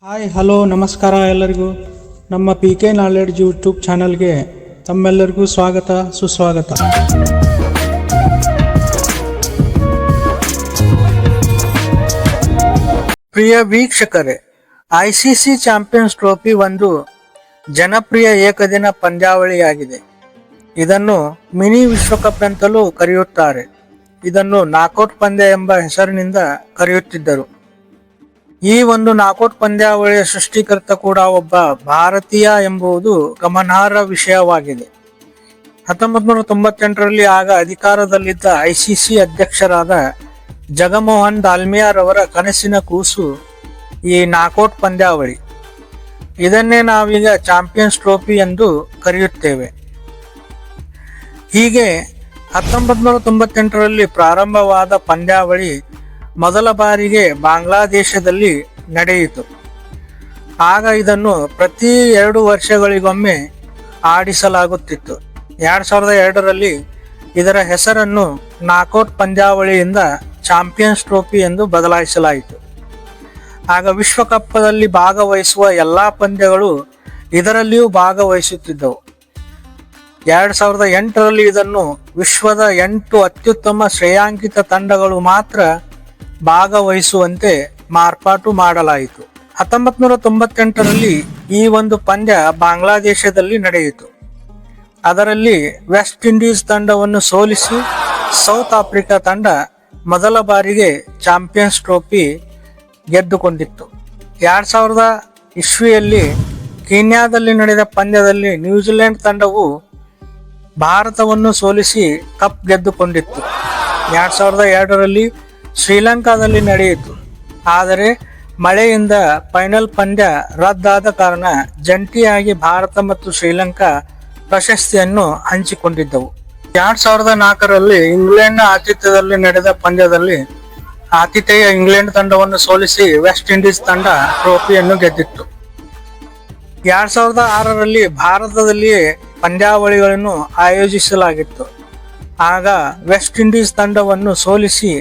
Hi hello ನಮಸ್ಕಾರ ಎಲ್ಲರಿಗೂ. ನಮ್ಮ ಪಿ ಕೆ ನಾಲೆಡ್ಜ್ ಯೂಟ್ಯೂಬ್ ಚಾನಲ್ಗೆ ತಮ್ಮೆಲ್ಲರಿಗೂ ಸ್ವಾಗತ ಸುಸ್ವಾಗತ. ಪ್ರಿಯ ವೀಕ್ಷಕರೇ, ಐಸಿಸಿ ಚಾಂಪಿಯನ್ಸ್ ಟ್ರೋಫಿ ಒಂದು ಜನಪ್ರಿಯ ಏಕದಿನ ಪಂದ್ಯಾವಳಿಯಾಗಿದೆ. ಇದನ್ನು ಮಿನಿ ವಿಶ್ವಕಪ್ ಅಂತಲೂ ಕರೆಯುತ್ತಾರೆ. ಇದನ್ನು ನಾಕೌಟ್ ಪಂದ್ಯ ಎಂಬ ಹೆಸರಿನಿಂದ ಕರೆಯುತ್ತಿದ್ದರು. ಈ ಒಂದು ನಾಕೌಟ್ ಪಂದ್ಯಾವಳಿಯ ಸೃಷ್ಟಿಕರ್ತ ಕೂಡ ಒಬ್ಬ ಭಾರತೀಯ ಎಂಬುದು ಗಮನಾರ್ಹ ವಿಷಯವಾಗಿದೆ. 1998ರಲ್ಲಿ ಆಗ ಅಧಿಕಾರದಲ್ಲಿದ್ದ ಐಸಿಸಿ ಅಧ್ಯಕ್ಷರಾದ ಜಗಮೋಹನ್ ದಾಲ್ಮಿಯಾ ರವರ ಕನಸಿನ ಕೂಸು ಈ ನಾಕೌಟ್ ಪಂದ್ಯಾವಳಿ. ಇದನ್ನೇ ನಾವೀಗ ಚಾಂಪಿಯನ್ಸ್ ಟ್ರೋಫಿ ಎಂದು ಕರೆಯುತ್ತೇವೆ. ಹೀಗೆ 1998ರಲ್ಲಿ ಪ್ರಾರಂಭವಾದ ಪಂದ್ಯಾವಳಿ ಮೊದಲ ಬಾರಿಗೆ ಬಾಂಗ್ಲಾದೇಶದಲ್ಲಿ ನಡೆಯಿತು. ಆಗ ಇದನ್ನು ಪ್ರತಿ 2 ವರ್ಷಗಳಿಗೊಮ್ಮೆ ಆಡಿಸಲಾಗುತ್ತಿತ್ತು. 2002ರಲ್ಲಿ ಇದರ ಹೆಸರನ್ನು ನಾಕೌಟ್ ಪಂದ್ಯಾವಳಿಯಿಂದ ಚಾಂಪಿಯನ್ಸ್ ಟ್ರೋಫಿ ಎಂದು ಬದಲಾಯಿಸಲಾಯಿತು. ಆಗ ವಿಶ್ವಕಪ್ನಲ್ಲಿ ಭಾಗವಹಿಸುವ ಎಲ್ಲಾ ಪಂದ್ಯಗಳು ಇದರಲ್ಲಿಯೂ ಭಾಗವಹಿಸುತ್ತಿದ್ದವು. 2008ರಲ್ಲಿ ಇದನ್ನು ವಿಶ್ವದ 8 ಅತ್ಯುತ್ತಮ ಶ್ರೇಯಾಂಕಿತ ತಂಡಗಳು ಮಾತ್ರ ಭಾಗವಹಿಸುವಂತೆ ಮಾರ್ಪಾಟು ಮಾಡಲಾಯಿತು. 1998ರಲ್ಲಿ ಈ ಒಂದು ಪಂದ್ಯ ಬಾಂಗ್ಲಾದೇಶದಲ್ಲಿ ನಡೆಯಿತು. ಅದರಲ್ಲಿ ವೆಸ್ಟ್ ಇಂಡೀಸ್ ತಂಡವನ್ನು ಸೋಲಿಸಿ ಸೌತ್ ಆಫ್ರಿಕಾ ತಂಡ ಮೊದಲ ಬಾರಿಗೆ ಚಾಂಪಿಯನ್ಸ್ ಟ್ರೋಫಿ ಗೆದ್ದುಕೊಂಡಿತ್ತು. 2000 ಕೀನ್ಯಾದಲ್ಲಿ ನಡೆದ ಪಂದ್ಯದಲ್ಲಿ ನ್ಯೂಜಿಲೆಂಡ್ ತಂಡವು ಭಾರತವನ್ನು ಸೋಲಿಸಿ ಕಪ್ ಗೆದ್ದುಕೊಂಡಿತ್ತು. 2002ರಲ್ಲಿ ಶ್ರೀಲಂಕಾದಲ್ಲಿ ನಡೆಯಿತು. ಆದರೆ ಮಳೆಯಿಂದ ಫೈನಲ್ ಪಂದ್ಯ ರದ್ದಾದ ಕಾರಣ ಜಂಟಿಯಾಗಿ ಭಾರತ ಮತ್ತು ಶ್ರೀಲಂಕಾ ಪ್ರಶಸ್ತಿಯನ್ನು ಹಂಚಿಕೊಂಡಿದ್ದವು. 2004ರಲ್ಲಿ ಇಂಗ್ಲೆಂಡ್ನ ಆತಿಥ್ಯದಲ್ಲಿ ನಡೆದ ಪಂದ್ಯದಲ್ಲಿ ಆತಿಥೇಯ ಇಂಗ್ಲೆಂಡ್ ತಂಡವನ್ನು ಸೋಲಿಸಿ ವೆಸ್ಟ್ ಇಂಡೀಸ್ ತಂಡ ಟ್ರೋಫಿಯನ್ನು ಗೆದ್ದಿತ್ತು. 2006ರಲ್ಲಿ ಭಾರತದಲ್ಲಿಯೇ ಪಂದ್ಯಾವಳಿಗಳನ್ನು ಆಯೋಜಿಸಲಾಗಿತ್ತು. ಆಗ ವೆಸ್ಟ್ ಇಂಡೀಸ್ ತಂಡವನ್ನು ಸೋಲಿಸಿ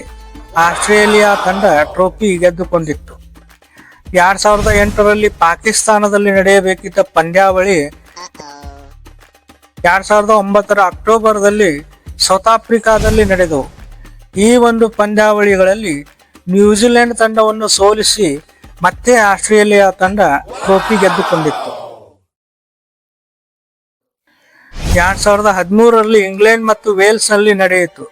ಆಸ್ಟ್ರೇಲಿಯಾ ತಂಡ ಟ್ರೋಫಿ ಗೆದ್ದುಕೊಂಡಿತ್ತು. 2008ರಲ್ಲಿ ಪಾಕಿಸ್ತಾನದಲ್ಲಿ ನಡೆಯಬೇಕಿದ್ದ ಪಂದ್ಯಾವಳಿ 2009ರ ಅಕ್ಟೋಬರ್ದಲ್ಲಿ ಸೌತ್ ಆಫ್ರಿಕಾದಲ್ಲಿ ನಡೆದವು. ಈ ಒಂದು ಪಂದ್ಯಾವಳಿಗಳಲ್ಲಿ ನ್ಯೂಜಿಲೆಂಡ್ ತಂಡವನ್ನು ಸೋಲಿಸಿ ಮತ್ತೆ ಆಸ್ಟ್ರೇಲಿಯಾ ತಂಡ ಟ್ರೋಫಿ ಗೆದ್ದುಕೊಂಡಿತ್ತು. 2013ರಲ್ಲಿ ಇಂಗ್ಲೆಂಡ್ ಮತ್ತು ವೇಲ್ಸ್ ನಲ್ಲಿ ನಡೆಯಿತು.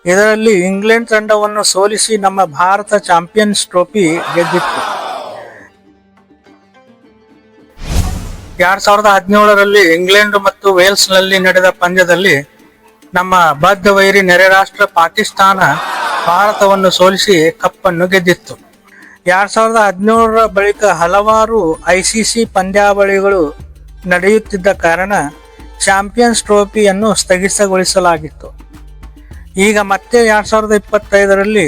ಇದರಲ್ಲಿ ಇಂಗ್ಲೆಂಡ್ ತಂಡವನ್ನು ಸೋಲಿಸಿ ನಮ್ಮ ಭಾರತ ಚಾಂಪಿಯನ್ಸ್ ಟ್ರೋಫಿ ಗೆದ್ದಿತ್ತು. 2017ರಲ್ಲಿ ಇಂಗ್ಲೆಂಡ್ ಮತ್ತು ವೇಲ್ಸ್ ನಲ್ಲಿ ನಡೆದ ಪಂದ್ಯದಲ್ಲಿ ನಮ್ಮ ಬದ್ಧ ವೈರಿ ನೆರೆ ರಾಷ್ಟ್ರ ಪಾಕಿಸ್ತಾನ ಭಾರತವನ್ನು ಸೋಲಿಸಿ ಕಪ್ಪನ್ನು ಗೆದ್ದಿತ್ತು. 2017ರ ಬಳಿಕ ಹಲವಾರು ಐಸಿಸಿ ಪಂದ್ಯಾವಳಿಗಳು ನಡೆಯುತ್ತಿದ್ದ ಕಾರಣ ಚಾಂಪಿಯನ್ಸ್ ಟ್ರೋಫಿಯನ್ನು ಸ್ಥಗಿತಗೊಳಿಸಲಾಗಿತ್ತು. ಈಗ ಮತ್ತೆ 2025ರಲ್ಲಿ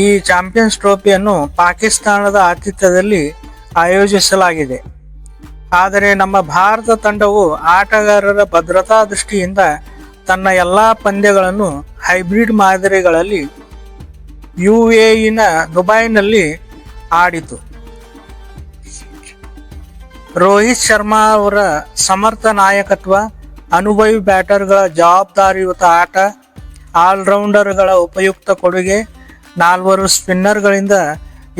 ಈ ಚಾಂಪಿಯನ್ಸ್ ಟ್ರೋಫಿಯನ್ನು ಪಾಕಿಸ್ತಾನದ ಆತಿಥ್ಯದಲ್ಲಿ ಆಯೋಜಿಸಲಾಗಿದೆ. ಆದರೆ ನಮ್ಮ ಭಾರತ ತಂಡವು ಆಟಗಾರರ ಭದ್ರತಾ ದೃಷ್ಟಿಯಿಂದ ತನ್ನ ಎಲ್ಲಾ ಪಂದ್ಯಗಳನ್ನು ಹೈಬ್ರಿಡ್ ಮಾದರಿಗಳಲ್ಲಿ ಯುಎಇನ ದುಬೈನಲ್ಲಿ ಆಡಿತು. ರೋಹಿತ್ ಶರ್ಮಾ ಅವರ ಸಮರ್ಥ ನಾಯಕತ್ವ, ಅನುಭವಿ ಬ್ಯಾಟರ್ಗಳ ಜವಾಬ್ದಾರಿಯುತ ಆಟ, ಆಲ್ರೌಂಡರ್ಗಳ ಉಪಯುಕ್ತ ಕೊಡುಗೆ, 4 ಸ್ಪಿನ್ನರ್ಗಳಿಂದ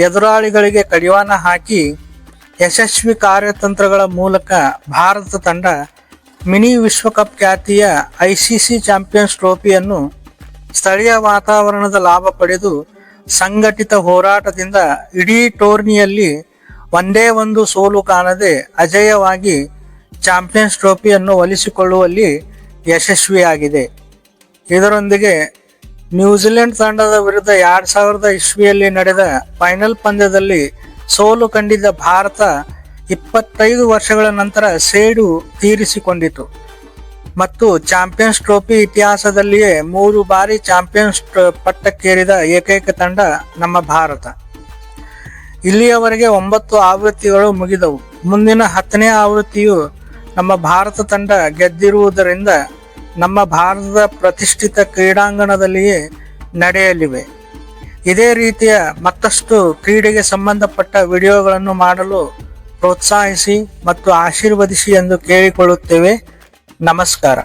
ಎದುರಾಳಿಗಳಿಗೆ ಕಡಿವಾಣ ಹಾಕಿ ಯಶಸ್ವಿ ಕಾರ್ಯತಂತ್ರಗಳ ಮೂಲಕ ಭಾರತ ತಂಡ ಮಿನಿ ವಿಶ್ವಕಪ್ ಖ್ಯಾತಿಯ ಐಸಿಸಿ ಚಾಂಪಿಯನ್ಸ್ ಟ್ರೋಫಿಯನ್ನು ಸ್ಥಳೀಯ ವಾತಾವರಣದ ಲಾಭ ಪಡೆದು ಸಂಘಟಿತ ಹೋರಾಟದಿಂದ ಇಡೀ ಟೂರ್ನಿಯಲ್ಲಿ ಒಂದೇ ಒಂದು ಸೋಲು ಕಾಣದೆ ಅಜೇಯವಾಗಿ ಚಾಂಪಿಯನ್ಸ್ ಟ್ರೋಫಿಯನ್ನು ಒಲಿಸಿಕೊಳ್ಳುವಲ್ಲಿ ಯಶಸ್ವಿಯಾಗಿದೆ. ಇದರೊಂದಿಗೆ ನ್ಯೂಜಿಲೆಂಡ್ ತಂಡದ ವಿರುದ್ಧ 2000 ನಡೆದ ಫೈನಲ್ ಪಂದ್ಯದಲ್ಲಿ ಸೋಲು ಕಂಡಿದ್ದ ಭಾರತ 25 ವರ್ಷಗಳ ನಂತರ ಸೇಡು ತೀರಿಸಿಕೊಂಡಿತು ಮತ್ತು ಚಾಂಪಿಯನ್ಸ್ ಟ್ರೋಫಿ ಇತಿಹಾಸದಲ್ಲಿಯೇ 3 ಬಾರಿ ಚಾಂಪಿಯನ್ಸ್ ಪಟ್ಟಕ್ಕೇರಿದ ಏಕೈಕ ತಂಡ ನಮ್ಮ ಭಾರತ. ಇಲ್ಲಿಯವರೆಗೆ 9 ಆವೃತ್ತಿಗಳು ಮುಗಿದವು. ಮುಂದಿನ 10ನೇ ಆವೃತ್ತಿಯು ನಮ್ಮ ಭಾರತ ತಂಡ ಗೆದ್ದಿರುವುದರಿಂದ ನಮ್ಮ ಭಾರತದ ಪ್ರತಿಷ್ಠಿತ ಕ್ರೀಡಾಂಗಣದಲ್ಲಿಯೇ ನಡೆಯಲಿವೆ. ಇದೇ ರೀತಿಯ ಮತ್ತಷ್ಟು ಕ್ರೀಡೆಗೆ ಸಂಬಂಧಪಟ್ಟ ವಿಡಿಯೋಗಳನ್ನು ಮಾಡಲು ಪ್ರೋತ್ಸಾಹಿಸಿ ಮತ್ತು ಆಶೀರ್ವದಿಸಿ ಎಂದು ಕೇಳಿಕೊಳ್ಳುತ್ತೇವೆ. ನಮಸ್ಕಾರ.